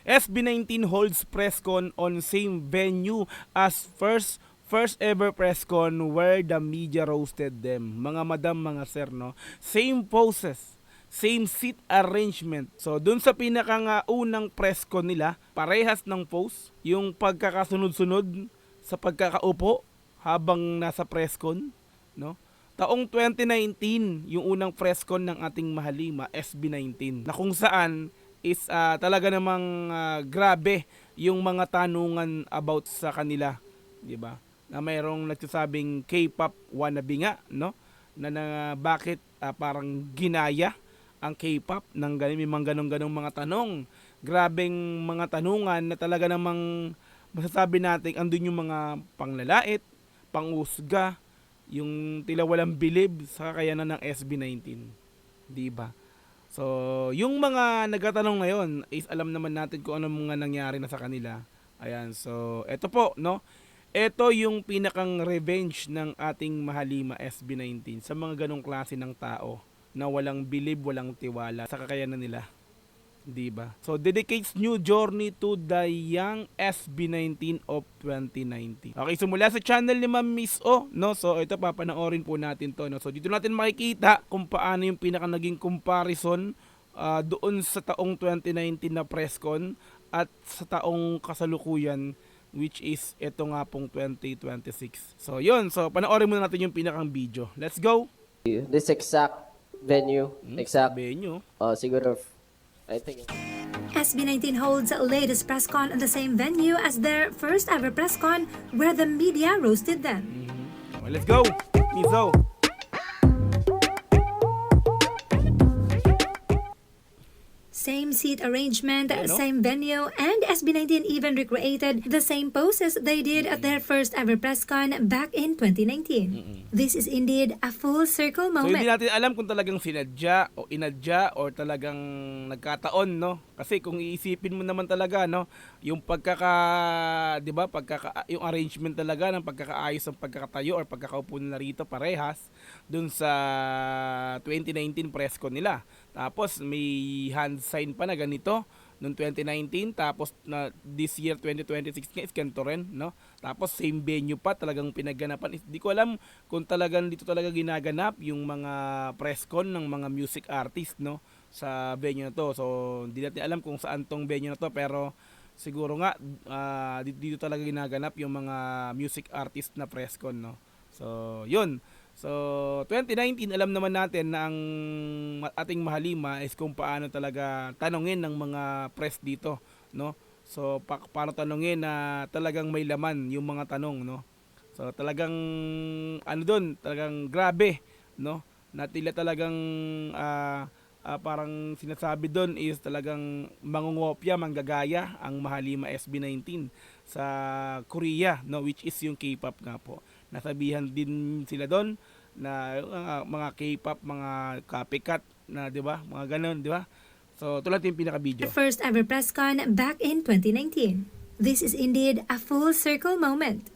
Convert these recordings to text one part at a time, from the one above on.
SB19 holds press con on same venue as first ever press con where the media roasted them. Mga madam, mga sir, no? Same poses, same seat arrangement. So, dun sa pinaka nga unang press con nila, parehas ng pose, yung pagkakasunod-sunod sa pagkakaupo habang nasa press con, no? Taong 2019, yung unang press con ng ating Mahalima, SB19, na kung saan is talaga namang grabe yung mga tanungan about sa kanila, 'di ba? Na mayroong nagsasabing K-pop wannabe nga, no? Na bakit parang ginaya ang K-pop ng ganun, may mga ganong mga tanong. Grabeng mga tanungan na talaga namang masasabi natin andun yung mga panglalait, pangusga, yung tila walang bilib sa kakayanan ng SB19, 'di ba? So, yung mga nagtatanong ngayon is alam naman natin kung ano mga nangyari na sa kanila. Ayan, so eto po, no? Ito yung pinakang revenge ng ating Mahalima SB19 sa mga ganong klase ng tao na walang bilib, walang tiwala sa kakayanan nila. 'Di ba? So dedicates new journey to the young SB19 of 2019. Okay, so mula sa channel ni Ma'am Miss O, no? So ito papanoorin po natin 'to, no? So dito natin makikita kung paano yung pinaka naging comparison doon sa taong 2019 na presscon at sa taong kasalukuyan, which is ito nga pong 2026. So yun, so panoorin muna natin yung pinakang video. Let's go. This exact venue, exact venue. siguro I think SB19 holds latest press con on the same venue as their first ever press con where the media roasted them. Well, let's go, Mizo. Same seat arrangement, Yeah, no? same venue, and SB19 even recreated the same poses they did at their first ever press con back in 2019. This is indeed a full circle So hindi moment. natin alam kung talagang sinadya o inadya or talagang nagkataon, no? Kasi kung iisipin mo naman talaga, no, yung 'di ba, yung arrangement talaga ng pagkakaayos ng pagkakatayo or pagkakaupo nila rito parehas dun sa 2019 press con nila. Tapos may hand sign pa na ganito noong 2019, tapos na this year 2026 nga is ganito rin, no? Tapos same venue pa talagang pinaganapan. Hindi ko alam kung talagang dito talaga ginaganap yung mga press con ng mga music artist, no, sa venue na to. So hindi natin alam kung saan tong venue na to, pero siguro nga dito talaga ginaganap yung mga music artist na press con, no. So yun. So, 2019, alam naman natin na ang ating Mahalima is kung paano talaga tanungin ng mga press dito, no? So, paano tanungin na talagang may laman yung mga tanong, no? So, talagang talagang grabe, no? Na tila talagang parang sinasabi doon is talagang mangungopya, manggagaya ang Mahalima SB19 sa Korea, no, which is yung K-pop nga po. Nasabihan din sila doon na mga K-pop, mga copycat na, 'di ba? Mga ganun, 'di ba? So, tulad yung pinaka-video. The first ever press con back in 2019. This is indeed a full circle moment.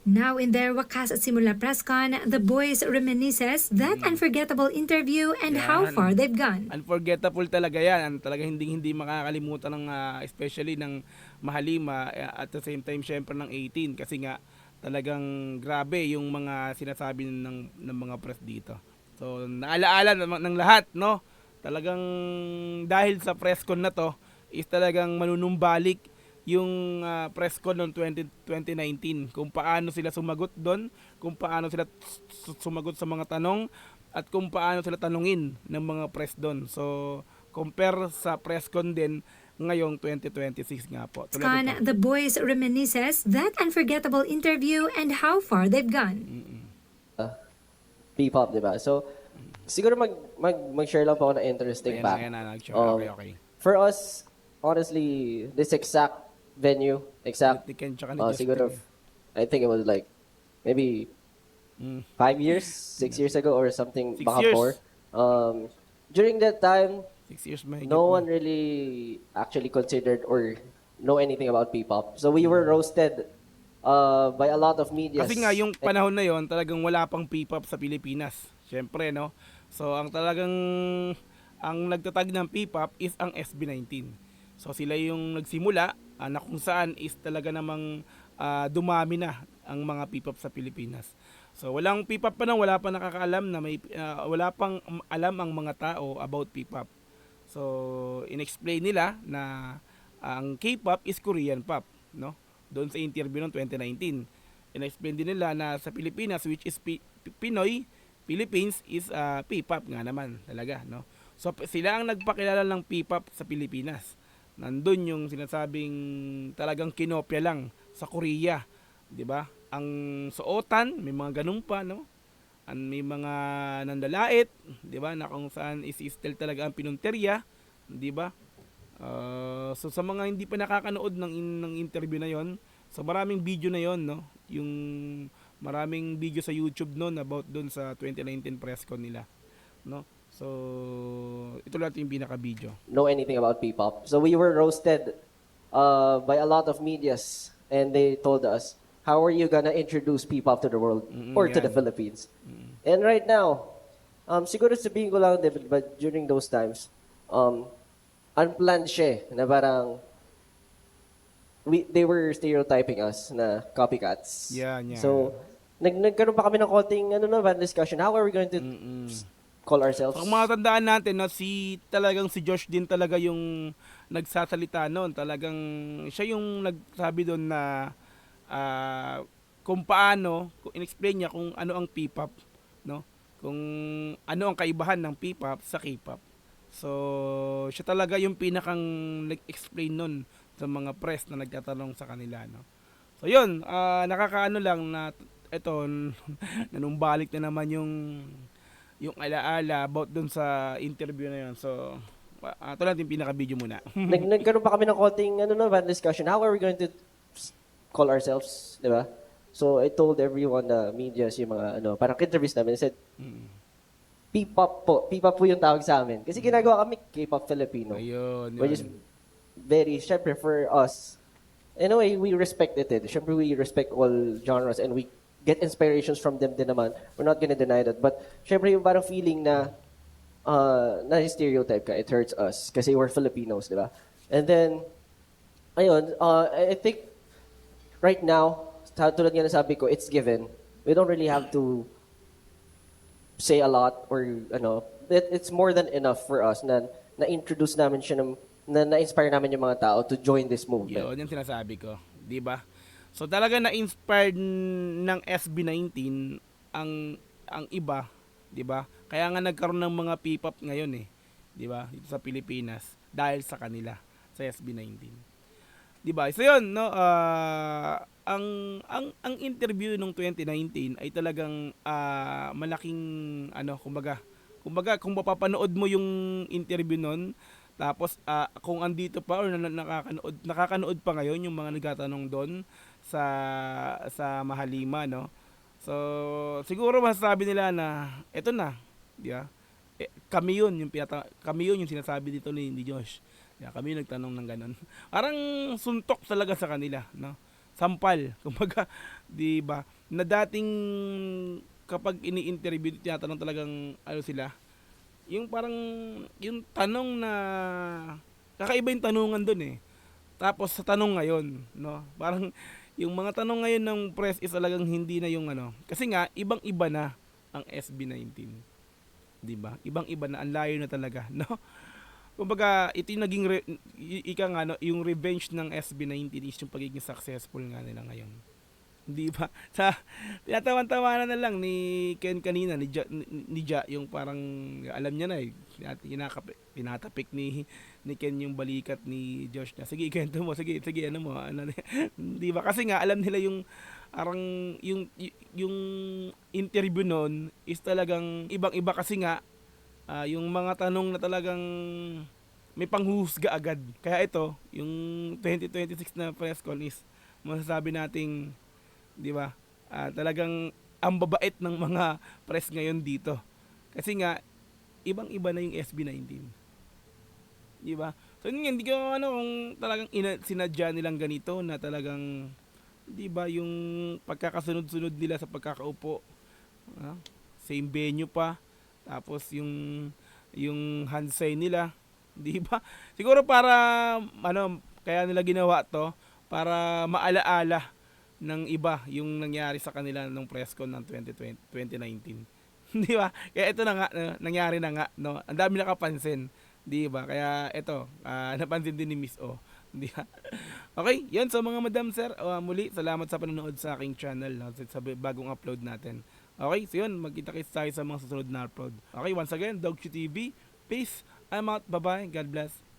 Now in their Wakas at Simula press con, the boys reminisces that unforgettable interview and how Yan. far they've gone. Unforgettable talaga yan. Talaga hindi makakalimutan ng especially ng Mahalima at the same time syempre ng 18 kasi nga talagang grabe yung mga sinasabi ng mga press dito. So naalaala ng lahat, no? Talagang dahil sa press con na to is talagang manunumbalik yung press con noong 2019 kung paano sila sumagot doon, kung paano sila sumagot sa mga tanong at kung paano sila tanungin ng mga press doon. So compare sa press con din ngayong 2026 nga po. Con, the boys reminisces that unforgettable interview and how far they've gone. P-pop, di ba? So, siguro mag-share lang po ako ng interesting fact. Okay. For us, honestly, this exact venue, Ni Ken tsaka ni siguro, Justin. I think it was like, maybe 5 years, 6 years ago or something, 6 baka years. 4. During that time, 6 years mahigit no na. one really actually considered or know anything about P-pop. So we were roasted by a lot of media. Kasi nga yung panahon na yon talagang wala pang P-pop sa Pilipinas. Syempre, no? So ang nagtatag ng P-pop is ang SB19. So sila yung nagsimula na kung saan is talaga namang dumami na ang mga P-pop sa Pilipinas. So walang P-pop pa nang wala pa nakakaalam na wala pang alam ang mga tao about P-pop. So inexplain nila na ang K-pop is Korean pop, no? Doon sa interview ng 2019. Inexplain din nila na sa Pilipinas, which is Pinoy, Philippines is P-pop nga naman talaga, no? So sila ang nagpakilala ng P-pop sa Pilipinas. Nandun yung sinasabing talagang kinopya lang sa Korea, 'di ba? Ang suotan, may mga ganun pa, no? May mga nandalait, 'di ba? Na kung saan is still talaga ang pinunterya, 'di ba? So sa mga hindi pa nakakanood ng interview na 'yon, so maraming video na 'yon, no? Yung maraming video sa YouTube noon about doon sa 2019 press con nila, no? So ito lang yung pinaka video. Know anything about P-pop. So we were roasted by a lot of medias, and they told us, how are you gonna introduce P-pop to the world or to the yan. Philippines? And right now, siguro sabihin ko lang, David, but during those times, unplanned siya, na parang they were stereotyping us na copycats. Yan. So, nagkaroon pa kami ng konting discussion. How are we going to call ourselves? Ang mga tandaan natin na talagang si Josh din talaga yung nagsasalita noon. Talagang siya yung nagsabi doon na kung paano, kung in-explain niya kung ano ang P-pop, no? Kung ano ang kaibahan ng P-pop sa K-pop. So, siya talaga yung pinakang nag-explain noon sa mga press na nagtatanong sa kanila, no? So, yun, nakakaano lang na ito, nanumbalik na naman yung alaala about dun sa interview na yun. So, ito lang yung pinaka-video muna. Nagkaroon pa kami ng konting discussion. How are we going to call ourselves, di ba? So, I told everyone na medias, yung mga parang interviews namin, I said, P-pop po yung tawag sa amin. Kasi ginagawa kami K-pop Filipino. Ayun, Which is very, syempre for us, in a way, we respect it. Syempre, we respect all genres and we get inspirations from them din naman. We're not gonna deny that. But, syempre, yung parang feeling na stereotype ka, it hurts us. Kasi we're Filipinos, di ba? And then, ayun, I think, right now, tulad nga nasabi ko, it's given. We don't really have to say a lot or it's more than enough for us na na-introduce namin siya na-inspire namin yung mga tao to join this movement. Yun yung sinasabi ko, 'di ba? So talaga na-inspired ng SB19 ang iba, 'di ba? Kaya nga nagkaroon ng mga P-pop ngayon 'di ba? Dito sa Pilipinas dahil sa kanila, sa SB19. 'Di ba? So yun, no, ang interview nung 2019 ay talagang malaking kumbaga kung mapapanood mo yung interview nun, tapos kung andito pa or nakakanood pa ngayon yung mga nagtatanong doon sa Mahalima, no. So siguro masasabi nila na eto na, di ba? Kami yun yung sinasabi dito ni Josh. Kami nagtanong ng ganun. Parang suntok talaga sa kanila, no? Sampal, kumbaga, 'di ba? Na dating kapag ini-interview, tinatanong talagang sila. Yung parang yung tanong na kakaiba yung tanungan doon Tapos sa tanong ngayon, no? Parang yung mga tanong ngayon ng press is talagang hindi na yung kasi nga ibang-iba na ang SB19. 'Di ba? Ibang-iba na, ang layo na talaga, no? Kumbaga, ito yung naging yung revenge ng SB19 is yung pagiging successful nga nila ngayon. Hindi ba? Tinatawan-tawanan na lang ni Ken kanina, ni Ja, yung parang, alam niya na tinatapik ni Ken yung balikat ni Josh na, sige, kwento mo, sige, hindi ba? Kasi nga, alam nila yung, yung interview nun is talagang ibang-iba kasi nga, yung mga tanong na talagang may panghuhusga agad. Kaya ito, yung 2026 na press con is masasabi nating, di ba, talagang ang babait ng mga press ngayon dito. Kasi nga, ibang-iba na yung SB19. Di ba? So yun, hindi ko kung talagang sinadya nilang ganito na talagang, di ba, yung pagkakasunod-sunod nila sa pagkakaupo. Same venue pa. Tapos yung hand sign nila, Di ba? Siguro para, ano, kaya nila ginawa to, para maalaala ng iba yung nangyari sa kanila nung presscon ng 2019. Di ba? Kaya ito na nga, nangyari na nga, no? Ang dami nakapansin. Di ba? Kaya ito, napansin din ni Miss O. Di ba? Okay, yun sa mga madam sir. Muli, salamat sa panonood sa aking channel, no? Sa bagong upload natin. Okay, so yun, magkita-kits tayo sa mga susunod na upload. Okay, once again, DogChu TV. Peace. I'm out. Bye-bye. God bless.